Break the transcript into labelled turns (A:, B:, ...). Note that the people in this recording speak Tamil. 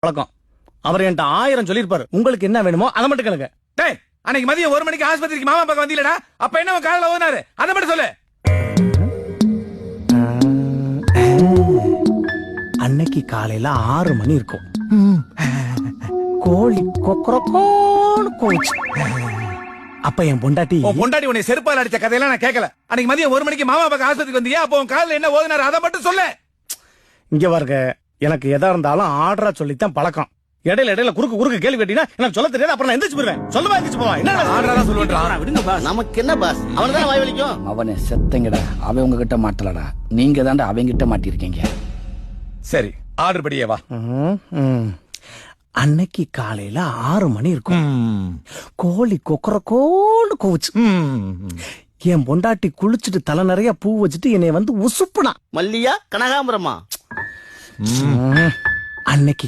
A: பழக்கம். அவர் என்கிட்ட 1000 சொல்லிருப்பாரு. உங்களுக்கு என்ன வேணுமோ அதை மட்டும் கேளுங்க.
B: டேய், அன்னைக்கு மதியம் 1 மணிக்கு ஆஸ்பத்திரிக்கு மாமா பக்கம் வந்தீலடா, அப்ப என்ன காலைல ஓதுனாரு அதை மட்டும் சொல்லு.
A: அன்னைக்கு காலையில 6 மணி இருக்கும். கோழி கொக்கரக்கோன்னு கூவுச்சு. அப்ப என் பொண்டாட்டி
B: உன்னை செருப்பால் அடிச்ச கதையெல்லாம் நான் கேட்கல. அன்னைக்கு மதியம் 1 மணிக்கு மாமா பக்கம் ஆஸ்பத்திரிக்கு வந்தியா, அப்போ உன் காலையில என்ன ஓதுனாரு அதை மட்டும் சொல்லு.
A: இங்க பாருங்க, எனக்கு எதா இருந்தாலும் ஆர்டரா சொல்லித்தான் பழக்கம். இடையில குறுக்கு கேள்வி கேட்டீங்கன்னா எனக்கு சொல்ல தெரியாது. அப்புறம் நான் எந்திரிச்சு போயிருவேன். சொல்லவா எந்திரிச்சு போவா? என்ன
B: ஆர்டரா தான் சொல்லுவேன்.
C: விடுங்க பாஸ். நமக்கு என்ன பாஸ், அவனுதான் வாய் வலிக்கும்.
D: அவனை செத்தங்கடா, அவன் உங்ககிட்ட மாட்டலடா, நீங்க தாண்டா அவங்கிட்ட மாட்டிருக்கீங்க.
B: சரி, ஆர்டர் படியே வா.
A: அன்னைக்கு காலையில 6 மணி இருக்கும். கோழி கொக்கரக்கோன்னு கூவுச்சு. என் பொண்டாட்டி குளிச்சுட்டு தலை நிறைய பூ வச்சுட்டு என்னை வந்து உசுப்புனா.
C: மல்லியா கனகாம்பரமா?
A: அன்னைக்கு